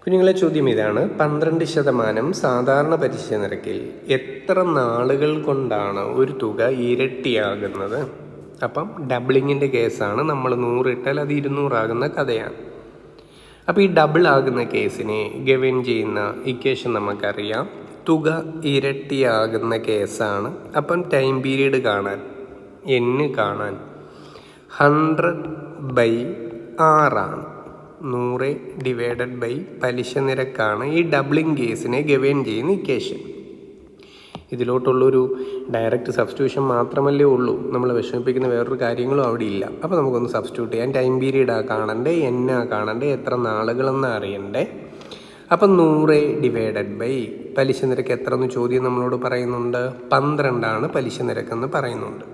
കുഞ്ഞുങ്ങളെ ചോദ്യം ഇതാണ്: 12% സാധാരണ പലിശ നിരക്കിൽ എത്ര നാളുകൾ കൊണ്ടാണ് ഒരു തുക ഇരട്ടിയാകുന്നത്? അപ്പം ഡബിളിങ്ങിൻ്റെ കേസാണ്. നമ്മൾ 100 ഇട്ടാൽ അത് 200 ആകുന്ന കഥയാണ്. അപ്പോൾ ഈ ഡബിൾ ആകുന്ന കേസിനെ ഗവേൺ ചെയ്യുന്ന ഇക്വേഷൻ നമുക്കറിയാം. തുക ഇരട്ടിയാകുന്ന കേസാണ്. അപ്പം ടൈം പീരീഡ് കാണാൻ, കാണാൻ 100/6 ആണ്. 100 / പലിശ നിരക്കാണ് ഈ ഡബിളിംഗ് കേസിനെ ഗവേൺ ചെയ്യുന്ന ഇക്വേഷൻ. ഇതിലോട്ടുള്ളൊരു ഡയറക്റ്റ് സബ്സ്റ്റിറ്റ്യൂഷൻ മാത്രമല്ലേ ഉള്ളൂ. നമ്മൾ വിഷമിപ്പിക്കുന്ന വേറൊരു കാര്യങ്ങളും അവിടെ ഇല്ല. അപ്പോൾ നമുക്കൊന്ന് സബ്സ്റ്റിറ്റ്യൂട്ട് ചെയ്യാൻ. ടൈം പീരീഡാണ് കാണണ്ടേ, കാണണ്ടേ, എത്ര നാളുകളെന്ന് അറിയണ്ടേ. അപ്പം 100 / പലിശ നിരക്ക് എത്ര എന്ന് ചോദ്യം നമ്മളോട് പറയുന്നുണ്ട്. 12 പലിശ നിരക്കെന്ന് പറയുന്നുണ്ട്.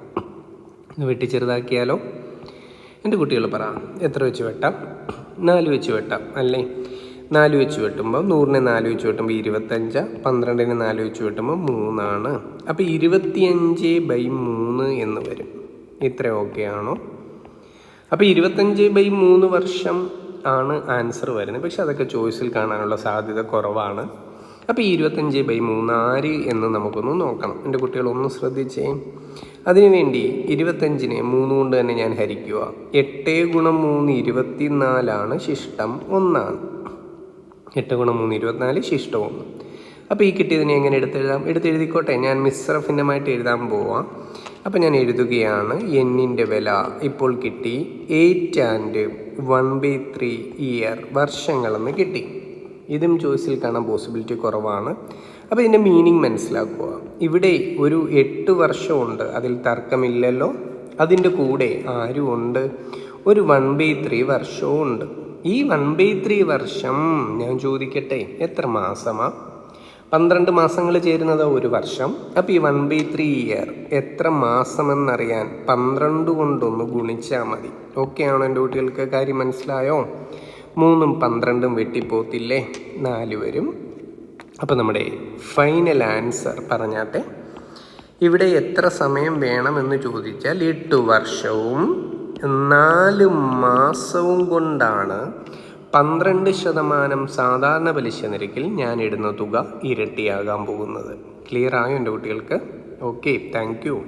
വെട്ടി ചെറുതാക്കിയാലോ? എൻ്റെ കുട്ടികൾ പറ, എത്ര വെച്ച് വെട്ടാം? 4 വെച്ച് വെട്ടാം അല്ലേ? 4 വെച്ച് വെട്ടുമ്പോൾ 100നെ 4 വെച്ച് വെട്ടുമ്പോൾ 25, 12നെ 4 വെച്ച് വെട്ടുമ്പോൾ 3 ആണ്. അപ്പോൾ 25/3 എന്ന് വരും. ഇത്ര ഓക്കെ ആണോ? അപ്പോൾ 25/3 വർഷം ആണ് ആൻസർ വരുന്നത്. പക്ഷെ അതൊക്കെ ചോയ്സിൽ കാണാനുള്ള സാധ്യത കുറവാണ്. അപ്പോൾ ഈ 25/3 ആര് എന്ന് നമുക്കൊന്ന് നോക്കണം. എൻ്റെ കുട്ടികളൊന്ന് ശ്രദ്ധിച്ചേ. അതിനുവേണ്ടി 25നെ 3 കൊണ്ട് തന്നെ ഞാൻ ഹരിക്കുക. 8 × 3 24 ശിഷ്ടം 1 ആണ്. 8 × 3 24 ശിഷ്ടം 1. അപ്പോൾ ഈ കിട്ടിയതിനെ എങ്ങനെ എടുത്തെഴുതിക്കോട്ടെ. ഞാൻ മിശ്ര ഭിന്നമായിട്ട് എഴുതാൻ പോവാം. അപ്പോൾ ഞാൻ എഴുതുകയാണ്. എന്നിൻ്റെ വില ഇപ്പോൾ കിട്ടി 8 and 1/3 ഇയർ, വർഷങ്ങളെന്ന് കിട്ടി. ഇതും ചോയ്സിൽ കാണാൻ പോസിബിലിറ്റി കുറവാണ്. അപ്പോൾ ഇതിൻ്റെ മീനിങ് മനസ്സിലാക്കുക. ഇവിടെ ഒരു 8 വർഷമുണ്ട്, അതിൽ തർക്കമില്ലല്ലോ. അതിൻ്റെ കൂടെ ആരും ഉണ്ട്? ഒരു 1/3 വർഷവും ഉണ്ട്. ഈ 1/3 വർഷം ഞാൻ ചോദിക്കട്ടെ, എത്ര മാസമാണ്? 12 മാസങ്ങൾ ചേരുന്നത് ഒരു വർഷം. അപ്പോൾ ഈ 1/3 ഇയർ എത്ര മാസമെന്നറിയാൻ 12 കൊണ്ടൊന്ന് ഗുണിച്ചാൽ മതി. ഓക്കെ ആണോ എൻ്റെ കുട്ടികൾക്ക്? കാര്യം മനസ്സിലായോ? 3ഉം 12ഉം വെട്ടിപ്പോത്തില്ലേ? 4 വരും. അപ്പോൾ നമ്മുടെ ഫൈനൽ ആൻസർ പറഞ്ഞാട്ടെ. ഇവിടെ എത്ര സമയം വേണമെന്ന് ചോദിച്ചാൽ 8 വർഷവും 4 മാസവും കൊണ്ടാണ് 12% സാധാരണ പലിശ നിരക്കിൽ ഞാൻ ഇടുന്ന തുക ഇരട്ടിയാകാൻ പോകുന്നത്. ക്ലിയർ ആയോ എൻ്റെ കുട്ടികൾക്ക്? Okay, thank you.